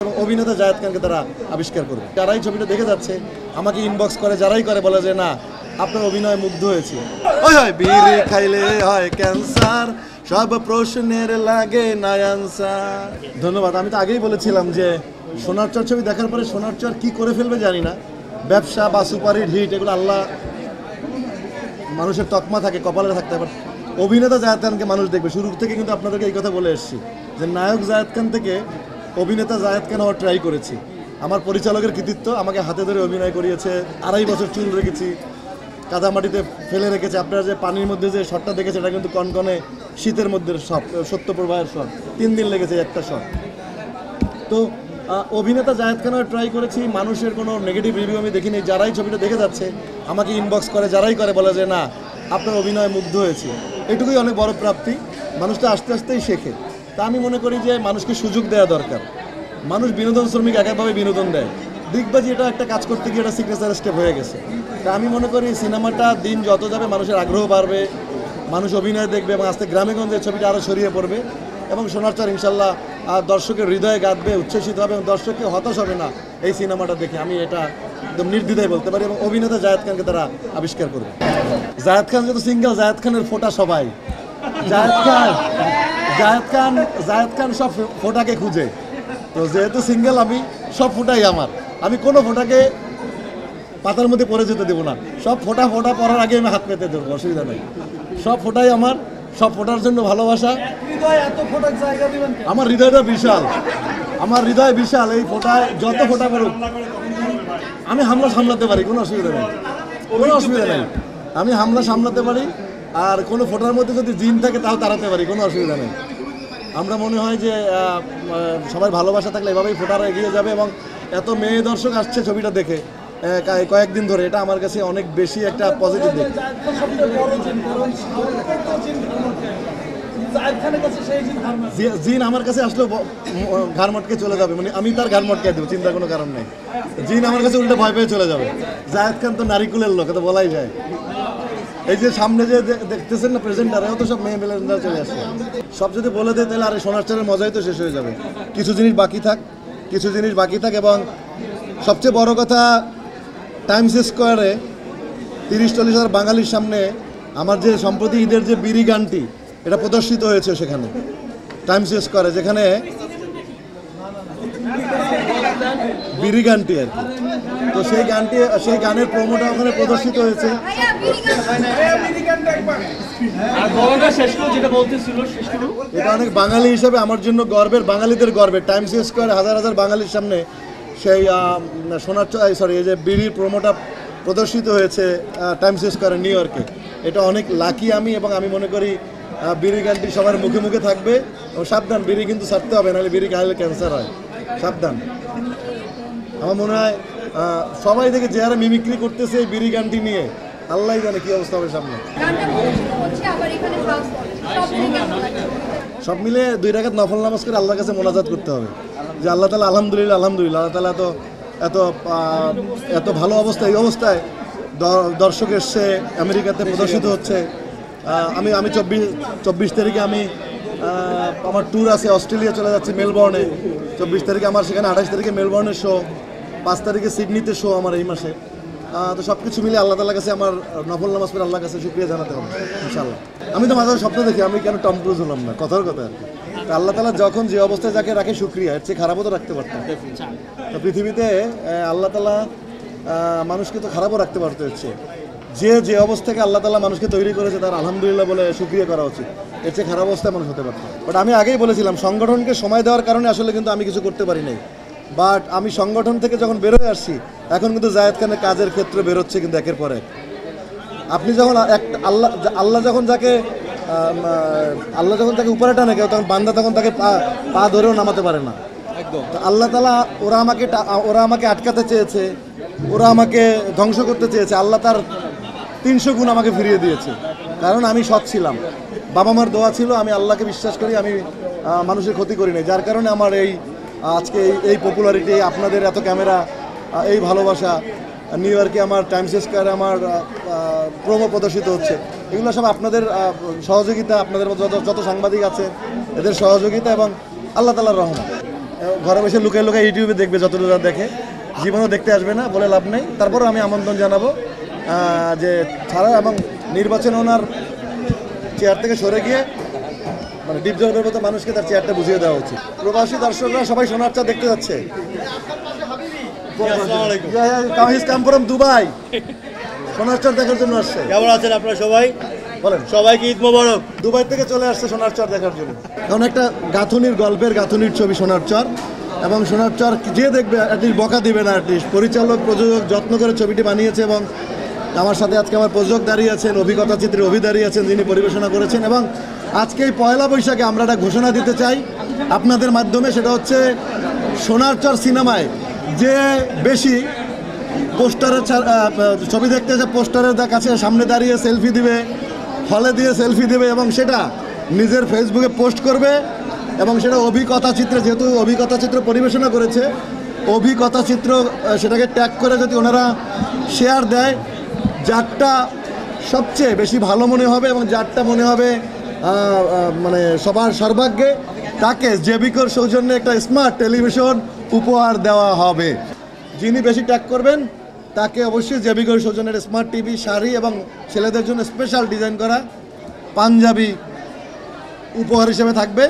অভিনেতা জায়েদ খানকে তারা আবিষ্কার করবে। যারাই ছবিটা দেখে যাচ্ছে আমাকে ইনবক্স করে, যারাই করে বলে যে না আপনার অভিনয় মুগ্ধ হয়েছে। হয় বিড়ি খাইলে হয় ক্যান্সার, সব প্রশ্নের লাগে না আনসার। ধন্যবাদ। আমি তো আগেই বলেছিলাম যে সোনার চর ছবি দেখার পরে সোনার চর কি করে ফেলবে জানি না। ব্যবসা বা সুপারহিট হিট এগুলো আল্লাহ, মানুষের তকমা থাকে, কপালে থাকতে পারে। অভিনেতা জায়েদ খানকে মানুষ দেখবে। শুরু থেকে কিন্তু আপনাদেরকে এই কথা বলে এসেছি যে নায়ক জায়েদ খান থেকে অভিনেতা জায়েদ খান হওয়ার ট্রাই করেছি। আমার পরিচালকের কৃতিত্ব, আমাকে হাতে ধরে অভিনয় করিয়েছে। 2.5 বছর চুল রেখেছি, কাদা মাটিতে ফেলে রেখেছে। আপনারা যে পানির মধ্যে যে শটটা দেখেছে এটা কিন্তু কনকনে শীতের মধ্যে শট, সত্যপ্রবাহের শট। 3 দিন লেগেছে একটা শট। তো অভিনেতা জায়েদ খান হওয়ার ট্রাই করেছি। মানুষের কোনো নেগেটিভ রিভিউ আমি দেখিনি। যারাই ছবিটা দেখে যাচ্ছে আমাকে ইনবক্স করে, যারাই করে বলে যে না আপনার অভিনয় মুগ্ধ হয়েছে। এটুকুই অনেক বড় প্রাপ্তি। মানুষটা আস্তে আস্তেই শেখে। তা আমি মনে করি যে মানুষকে সুযোগ দেওয়া দরকার। মানুষ বিনোদন শ্রমিক, একভাবে বিনোদন দেয়। দিগবাজি এটা একটা কাজ করতে গিয়ে এটা সিগনেচার স্টেপ হয়ে গেছে। তা আমি মনে করি সিনেমাটা দিন যত যাবে মানুষের আগ্রহ বাড়বে, মানুষ অভিনয় দেখবে এবং আস্তে গ্রামে গঞ্জে ছবিটা আরও ছড়িয়ে পড়বে এবং সোনার চর ইনশাল্লাহ দর্শকের হৃদয়ে গাঁথবে, উচ্ছ্বসিত হবে এবং দর্শককে হতাশ হবে না এই সিনেমাটা দেখে। আমি এটা একদম নির্দ্বিধায় বলতে পারি। এবং অভিনেতা জায়েদ খানকে তারা আবিষ্কার করবে। জায়েদ খান যেহেতু সিঙ্গেল, জায়েদ খানের ফোঁটা সবাই। জায়েদ খান সব ফোঁটাকে খুঁজে। তো যেহেতু সিঙ্গেল আমি, সব ফোঁটাই আমার। আমি কোনো ফোঁটাকে পাতার মধ্যে পড়ে যেতে দেবো না। সব ফোঁটা পড়ার আগে আমি হাত পেতে দেবো, অসুবিধা নেই। সব ফোঁটাই আমার, সব ফোঁটার জন্য ভালোবাসা। আমার হৃদয়টা বিশাল, আমার হৃদয় বিশাল। এই ফোঁটায় যত ফোঁটা করুক আমি হামলা সামলাতে পারি, কোনো অসুবিধা নেই, কোনো অসুবিধা নেই। আমি হামলা সামলাতে পারি। আর কোনো ফোঁটার মধ্যে যদি জিন থাকে তাও তাড়াতে পারি, কোনো অসুবিধা নেই। আমরা মনে হয় যে সবাই ভালোবাসা থাকলে এভাবেই ফোঁটারা এগিয়ে যাবে। এবং এত মেয়ে দর্শক আসছে ছবিটা দেখে কয়েকদিন ধরে, এটা আমার কাছে অনেক বেশি একটা পজিটিভ দিক। জিন আমার কাছে আসলেও ঘাড় মটকে চলে যাবে, মানে আমি তার ঘাড় মটকে দেবো, চিন্তার কোনো কারণ নেই। জিন আমার কাছে উল্টে ভয় পেয়ে চলে যাবে। জায়েদ খান তো নারিকুলের লোক, এটা বলাই যায়। এই যে সামনে যে দেখতেছেন না প্রেজেন্টার, এও তো সব মেয়ে প্রেজেন্টার চলে আসছে। সব যদি বলে দেয় তাহলে আরে সোনার চরের মজাই তো শেষ হয়ে যাবে। কিছু জিনিস বাকি থাক। এবং সবচেয়ে বড় কথা, টাইমস স্কোয়ারে 30-40 হাজার বাঙালির সামনে আমার যে সম্প্রতি ঈদের যে বিড়ি গানটি, এটা প্রদর্শিত হয়েছে সেখানে টাইমস স্কোয়ারে, যেখানে বিড়ি গানটি আর কি। তো সেই গানের প্রোমোটা ওখানে প্রদর্শিত হয়েছে। এটা অনেক বাঙালি হিসাবে আমার জন্য গর্বের, বাঙালিদের গর্বের। টাইমস স্কোয়ারে হাজার হাজার বাঙালির সামনে সেই এই যে বিড়ির প্রোমোটা প্রদর্শিত হয়েছে টাইমস স্কোয়ারে নিউ ইয়র্কে। এটা অনেক লাকি আমি। এবং আমি মনে করি বিড়ি গানটি সবার মুখে মুখে থাকবে। এবং সাবধান, বিড়ি কিন্তু ছাড়তে হবে, নাহলে বিড়ি খাইলে ক্যান্সার হয়, সাবধান। আমার মনে হয় সবাই দেখে যে হারে মিমিক্রি করতেছে এই বিড়ি গানটি নিয়ে, আল্লাহ জানে কি অবস্থা হবে সামনে। সব মিলে 2 রাকাত নফল নামাজ করে আল্লাহর কাছে মোনাজাত করতে হবে যে আল্লাহ তাআলা আলহামদুলিল্লাহ, আল্লাহ তাআলা এত ভালো অবস্থা, এই অবস্থায় দর্শক এসছে, আমেরিকাতে প্রদর্শিত হচ্ছে। আমি 24 তারিখে আমি আমার ট্যুর আছে, অস্ট্রেলিয়া চলে যাচ্ছি, মেলবোর্নে। 24 তারিখে আমার সেখানে, 28 তারিখে মেলবোর্নের শো, 5 তারিখে সিডনিতে শো আমার এই মাসে। তো সব কিছু মিলে আল্লাহ তাআলার কাছে আমার নফল নামাজ পড়ে আল্লাহর কাছে শুকরিয়া জানাতে হবে ইনশাআল্লাহ। আমি তো মাঝে স্বপ্ন দেখি আমি কেন টম ক্রুজ হলাম না, কথার কথা আর কি। তো আল্লাহ তাআলা যখন যে অবস্থায় যাকে রাখে শুকরিয়া, এর চেয়ে খারাপও তো রাখতে পারতাম। তো পৃথিবীতে আল্লাহ তাআলা মানুষকে তো খারাপও রাখতে পারতে হচ্ছে। যে অবস্থাকে আল্লাহ তাআলা মানুষকে তৈরি করেছে তার আলহামদুলিল্লাহ বলে শুকরিয়া করা উচিত। এর চেয়ে খারাপ অবস্থায় মানুষ হতে পারত। বাট আমি আগেই বলেছিলাম সংগঠনকে সময় দেওয়ার কারণে আসলে কিন্তু আমি কিছু করতে পারি নাই। বাট আমি সংগঠন থেকে যখন বেরোয় আসছি, এখন কিন্তু জায়েদ খানের কাজের ক্ষেত্রে বেরোচ্ছে কিন্তু একের পর এক। আপনি যখন আল্লাহ যখন তাকে উপরে টানে কেউ, তখন বান্দা তখন তাকে পা ধরেও নামাতে পারে না। আল্লাহ তাআলা ওরা আমাকে আটকাতে চেয়েছে, ওরা আমাকে ধ্বংস করতে চেয়েছে, আল্লাহ তার 300 গুণ আমাকে ফিরিয়ে দিয়েছে। কারণ আমি সৎ ছিলাম, বাবা মার দোয়া ছিল, আমি আল্লাহকে বিশ্বাস করি, আমি মানুষের ক্ষতি করি নাই। যার কারণে আমার আজকে এই পপুলারিটি, আপনাদের এত ক্যামেরা, এই ভালোবাসা, নিউ ইয়র্কে আমার টাইমস স্কোয়ারে আমার প্রোমো প্রদর্শিত হচ্ছে। এগুলো সব আপনাদের সহযোগিতা, আপনাদের যত সাংবাদিক আছে এদের সহযোগিতা এবং আল্লাহ তাআলার রহমত। ঘরে বসে লুকায় লুকায় ইউটিউবে দেখবে, যতটুকু দেখে, জীবনেও দেখতে আসবে না বলে লাভ নেই। তারপরেও আমি আমন্ত্রণ জানাবো যে ছাড়া, এবং নির্বাচনে ওনার চেয়ার থেকে সরে গিয়ে মানে ডিপ জলের মতো মানুষকে তার চেয়ারটা বুঝিয়ে দেওয়া উচিত। প্রবাসী দর্শকরা সবাই সোনার চা দেখতে যাচ্ছে। কাম ফ্রম দুবাই, সোনার চর দেখার জন্য আসছে। কেমন আছেন আপনারা সবাই? বলেন। সবাইকে ঈদ মোবারক। দুবাই থেকে চলে আসছে সোনার চর দেখার জন্য। এখন একটা গাঁথুনির গল্পের গাঁথুনির ছবি সোনার চর, এবং সোনার চর যে দেখবে অ্যাটলিস্ট বকা দিবে না। অ্যাটলিস্ট পরিচালক প্রযোজক যত্ন করে ছবিটি বানিয়েছে, এবং আমার সাথে আজকে আমার প্রযোজক দাঁড়িয়ে আছেন, অভিজ্ঞতা চিত্রে অভি দাঁড়িয়ে আছেন, যিনি পরিবেশনা করেছেন। এবং আজকে এই পয়লা বৈশাখে আমরা একটা ঘোষণা দিতে চাই আপনাদের মাধ্যমে, সেটা হচ্ছে সোনার চর সিনেমায় যে বেশি পোস্টারের ছবি দেখতে যে পোস্টারের কাছে সামনে দাঁড়িয়ে সেলফি দিবে, হলে দিয়ে সেলফি দেবে, এবং সেটা নিজের ফেসবুকে পোস্ট করবে, এবং সেটা অভিকথা চিত্রে, যেহেতু অভিকথা চিত্র পরিবেশনা করেছে, অভিকথা চিত্র সেটাকে ট্যাগ করে যদি ওনারা শেয়ার দেয়, যারটা সবচেয়ে বেশি ভালো মনে হবে এবং যারটা মনে হবে মানে সবার সর্বাগ্যে, তাকে জেবিকোর সৌজন্যে একটা স্মার্ট টেলিভিশন উপহার দেওয়া হবে। যিনি বেশি ট্যাগ করবেন তাকে অবশ্যই জেবিকোর সৌজন্যের স্মার্ট টিভি, শাড়ি এবং ছেলেদের জন্য স্পেশাল ডিজাইন করা পাঞ্জাবি উপহার হিসেবে থাকবে।